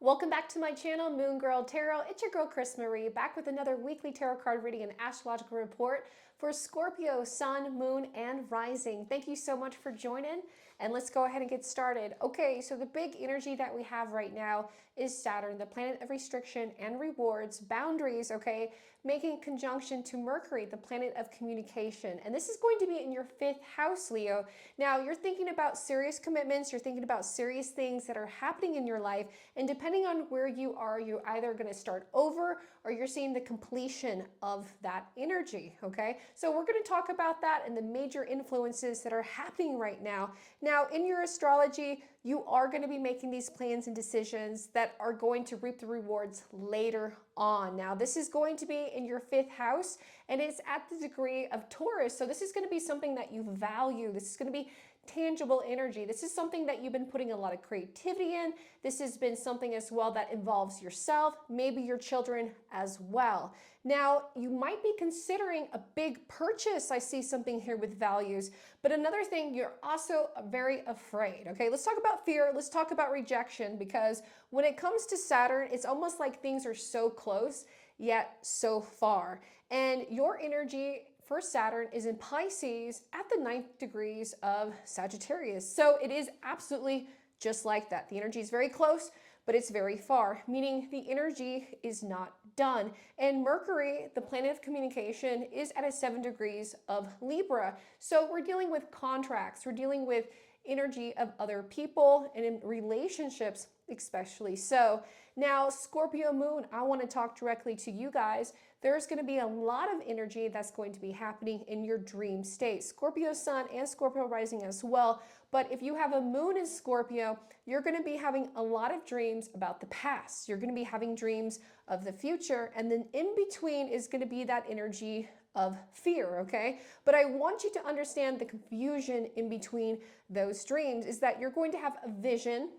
Welcome back to my channel, Moon Girl Tarot. It's your girl, Chris Marie, back with another weekly tarot card reading and astrological report for Scorpio, Sun, Moon, and Rising. Thank you so much for joining, and let's go ahead and get started. Okay, so the big energy that we have right now is Saturn, the planet of restriction and rewards, boundaries, okay, making conjunction to Mercury, the planet of communication. And this is going to be in your 5th house, Leo. Now, you're thinking about serious commitments, you're thinking about serious things that are happening in your life, and depending on where you are, you're either going to start over or you're seeing the completion of that energy, okay? So we're going to talk about that and the major influences that are happening right now. Now, in your astrology, you are going to be making these plans and decisions that are going to reap the rewards later on. Now, this is going to be in your 5th house, and it's at the degree of Taurus. So this is going to be something that you value. This is going to be tangible energy. This is something that you've been putting a lot of creativity in. This has been something as well that involves yourself, maybe your children as well. Now, you might be considering a big purchase. I see something here with values. But another thing, you're also very afraid. Okay, let's talk about fear. Let's talk about rejection, because when it comes to Saturn, it's almost like things are so close yet so far. And your energy for Saturn is in Pisces at the 9th degrees of Sagittarius. So it is absolutely just like that. The energy is very close, but it's very far, meaning the energy is not done. And Mercury, the planet of communication, is at a 7 degrees of Libra. So we're dealing with contracts, we're dealing with energy of other people and in relationships especially. So now, Scorpio Moon, I want to talk directly to you guys. There's going to be a lot of energy that's going to be happening in your dream state. Scorpio Sun and Scorpio Rising as well. But if you have a moon in Scorpio, you're going to be having a lot of dreams about the past. You're going to be having dreams of the future. And then in between is going to be that energy of fear, okay? But I want you to understand the confusion in between those dreams is that you're going to have a vision,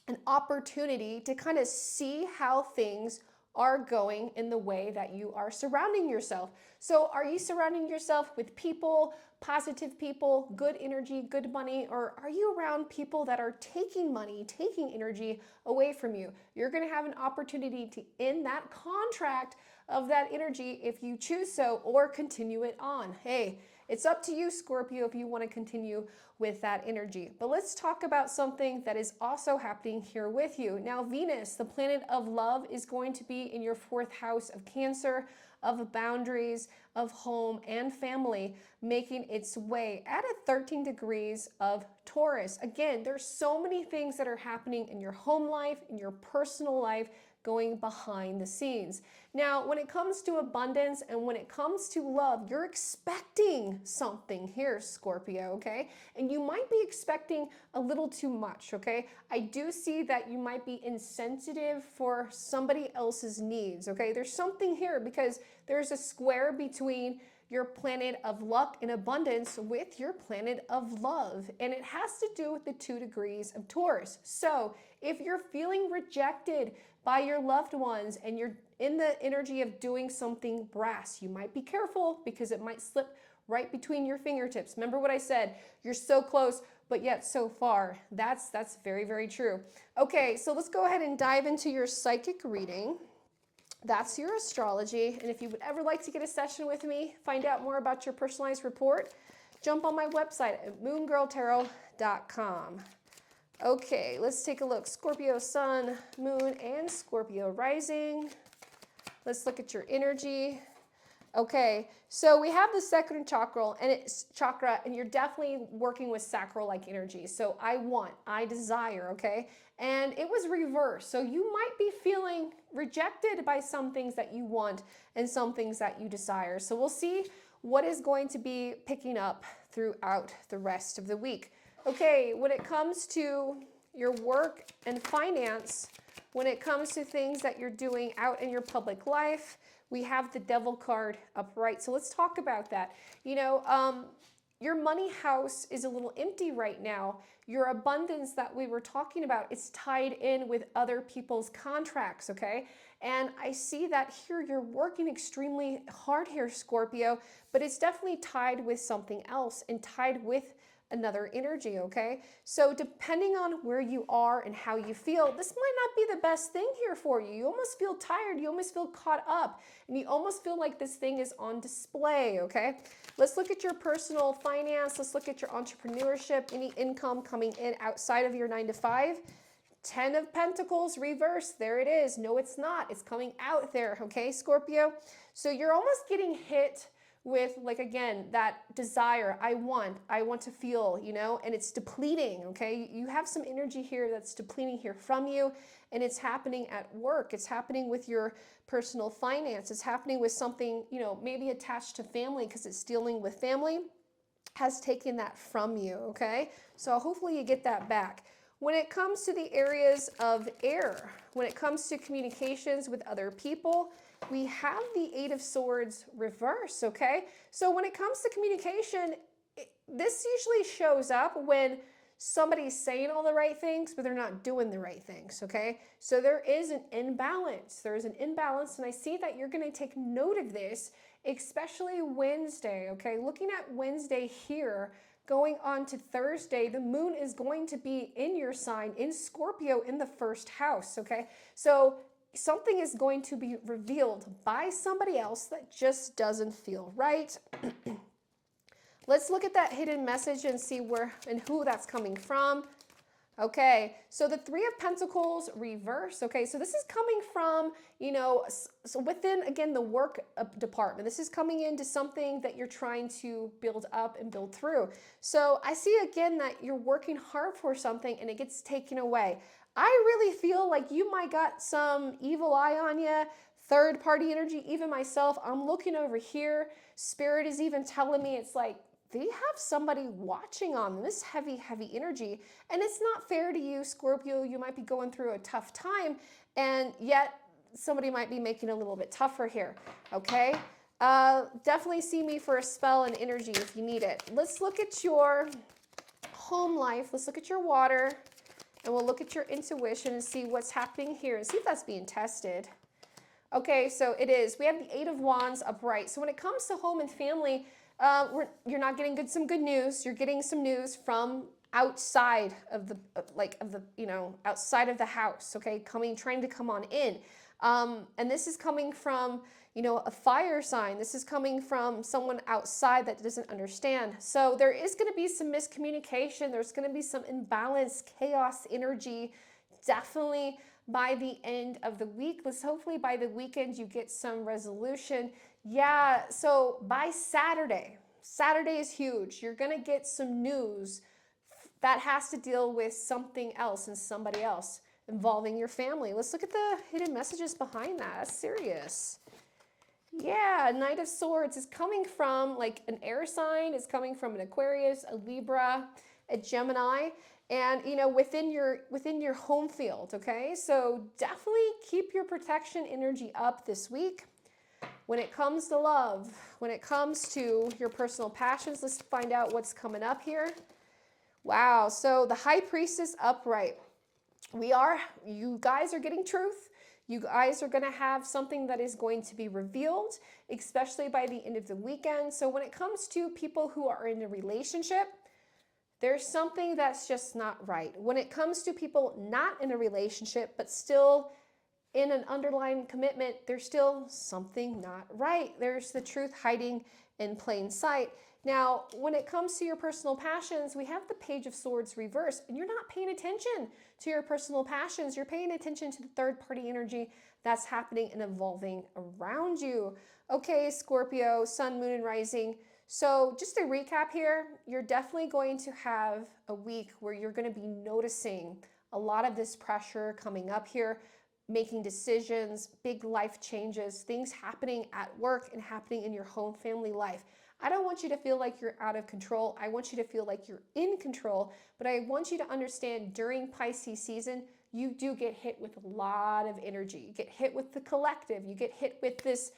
an opportunity to kind of see how things are going in the way that you are surrounding yourself. So are you surrounding yourself with people, positive people, good energy, good money, or are you around people that are taking money, taking energy away from you? You're going to have an opportunity to end that contract of that energy if you choose so, or continue it on. Hey, it's up to you, Scorpio, if you want to continue with that energy. But let's talk about something that is also happening here with you. Now, Venus, the planet of love, is going to be in your 4th house of Cancer, of boundaries, of home and family, making its way at a 13 degrees of Taurus. Again, there's so many things that are happening in your home life, in your personal life, going behind the scenes. Now, when it comes to abundance and when it comes to love, you're expecting something here, Scorpio, okay? And you might be expecting a little too much, okay? I do see that you might be insensitive for somebody else's needs, okay? There's something here because there's a square between your planet of luck and abundance with your planet of love. And it has to do with the 2 degrees of Taurus. So if you're feeling rejected by your loved ones and you're in the energy of doing something brass, you might be careful because it might slip right between your fingertips. Remember what I said, you're so close, but yet so far. That's very, very true. Okay, so let's go ahead and dive into your psychic reading. That's your astrology. And if you would ever like to get a session with me, find out more about your personalized report, jump on my website at moongirltarot.com. Okay, let's take a look. Scorpio Sun, Moon, and Scorpio Rising. Let's look at your energy. Okay, so we have the second chakra, and you're definitely working with sacral-like energy. So I desire, okay? And it was reversed. So you might be feeling rejected by some things that you want and some things that you desire. So we'll see what is going to be picking up throughout the rest of the week. Okay, when it comes to your work and finance, when it comes to things that you're doing out in your public life, we have the Devil card upright. So let's talk about that. You know, your money house is a little empty right now. Your abundance that we were talking about is tied in with other people's contracts, okay? And I see that here you're working extremely hard here, Scorpio, but it's definitely tied with something else and tied with another energy, okay? So depending on where you are and how you feel, this might not be the best thing here for you. You almost feel tired, you almost feel caught up, and you almost feel like this thing is on display, okay? Let's look at your personal finance, let's look at your entrepreneurship, any income coming in outside of your 9 to 5. 10 of Pentacles reverse, there it is. No, it's not. It's coming out there, okay, Scorpio? So you're almost getting hit with, like, again, that desire. I want to feel, you know, and it's depleting, okay? You have some energy here that's depleting here from you, and it's happening at work. It's happening with your personal finance. It's happening with something, you know, maybe attached to family because it's dealing with family, has taken that from you, okay? So hopefully you get that back. When it comes to the areas of air, when it comes to communications with other people, we have the Eight of Swords reverse, okay? So when it comes to communication, this usually shows up when somebody's saying all the right things, but they're not doing the right things, okay? So there is an imbalance. There is an imbalance, and I see that you're going to take note of this, especially Wednesday, okay? Looking at Wednesday here, going on to Thursday, the moon is going to be in your sign, in Scorpio, in the first house, okay? So something is going to be revealed by somebody else that just doesn't feel right. Let's look at that hidden message and see where and who that's coming from. Okay, so the Three of Pentacles reverse. Okay, so this is coming from, you know, so within, again, the work department. This is coming into something that you're trying to build up and build through. So I see, again, that you're working hard for something and it gets taken away. I really feel like you might got some evil eye on you, third party energy, even myself. I'm looking over here. Spirit is even telling me it's like, they have somebody watching on them, this heavy, heavy energy. And it's not fair to you, Scorpio. You might be going through a tough time, and yet somebody might be making it a little bit tougher here, okay? Definitely see me for a spell and energy if you need it. Let's look at your home life. Let's look at your water, and we'll look at your intuition and see what's happening here and see if that's being tested. Okay, so it is. We have the Eight of Wands upright. So when it comes to home and family, you're not getting some good news. You're getting some news from outside of the outside of the house. Okay, trying to come on in, and this is coming from, you know, a fire sign. This is coming from someone outside that doesn't understand. So there is going to be some miscommunication. There's going to be some imbalance, chaos energy, definitely by the end of the week. Hopefully by the weekend you get some resolution. Yeah, so by Saturday is huge. You're going to get some news that has to deal with something else and somebody else involving your family. Let's look at the hidden messages behind that. That's serious. Yeah, Knight of Swords is coming from like an air sign. It's coming from an Aquarius, a Libra, a Gemini, and, you know, within your home field, okay? So definitely keep your protection energy up this week. When it comes to love, when it comes to your personal passions, let's find out what's coming up here. Wow, so the High Priestess upright. You guys are getting truth. You guys are going to have something that is going to be revealed, especially by the end of the weekend. So when it comes to people who are in a relationship, there's something that's just not right. When it comes to people not in a relationship, but still in an underlying commitment, there's still something not right. There's the truth hiding in plain sight. Now, when it comes to your personal passions, we have the Page of Swords reversed, and you're not paying attention to your personal passions. You're paying attention to the third-party energy that's happening and evolving around you. Okay, Scorpio, Sun, Moon, and Rising. So just to recap here, you're definitely going to have a week where you're going to be noticing a lot of this pressure coming up here, making decisions, big life changes, things happening at work and happening in your home family life. I don't want you to feel like you're out of control. I want you to feel like you're in control, but I want you to understand during Pisces season, you do get hit with a lot of energy. You get hit with the collective. You get hit with this,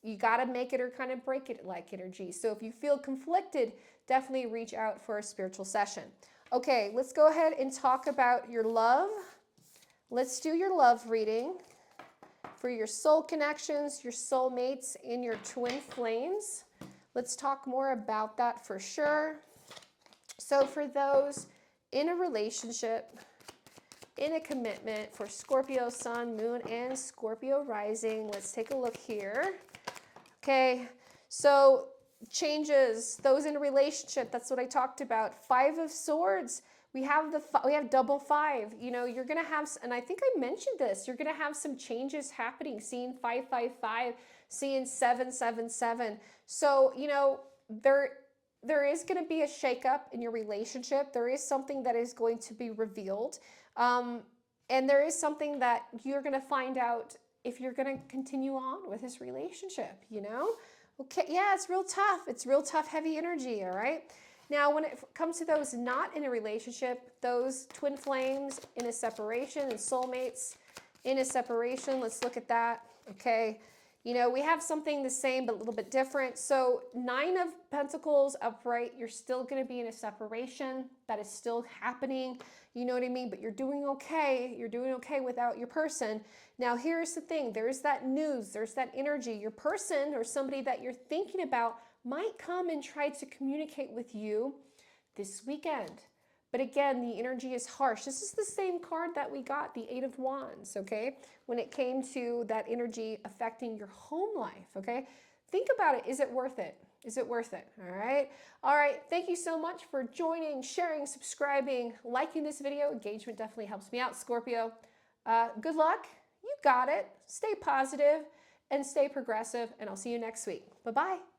you got to make it or kind of break it like energy. So if you feel conflicted, definitely reach out for a spiritual session. Okay, let's go ahead and talk about your love. Let's do your love reading for your soul connections, your soul mates, and your twin flames. Let's talk more about that for sure. So for those in a relationship, in a commitment for Scorpio Sun, Moon, and Scorpio Rising, let's take a look here. Okay, so changes, those in a relationship, that's what I talked about. 5 of Swords. We have double 5. You know, you're going to have, and I think I mentioned this, you're going to have some changes happening, seeing 555, seeing 777. So, you know, there is going to be a shakeup in your relationship. There is something that is going to be revealed. And there is something that you're going to find out if you're going to continue on with this relationship, you know? Okay, yeah, it's real tough. It's real tough, heavy energy, all right? Now, when it comes to those not in a relationship, those twin flames in a separation and soulmates in a separation, let's look at that, okay? You know, we have something the same but a little bit different. So 9 of Pentacles upright, you're still going to be in a separation. That is still happening. You know what I mean? But you're doing okay. You're doing okay without your person. Now, here's the thing. There's that news. There's that energy. Your person or somebody that you're thinking about might come and try to communicate with you this weekend. But again, the energy is harsh. This is the same card that we got, the 8 of Wands, okay? When it came to that energy affecting your home life, okay? Think about it. Is it worth it? Is it worth it? All right. All right. Thank you so much for joining, sharing, subscribing, liking this video. Engagement definitely helps me out, Scorpio. Good luck. You got it. Stay positive and stay progressive, and I'll see you next week. Bye-bye.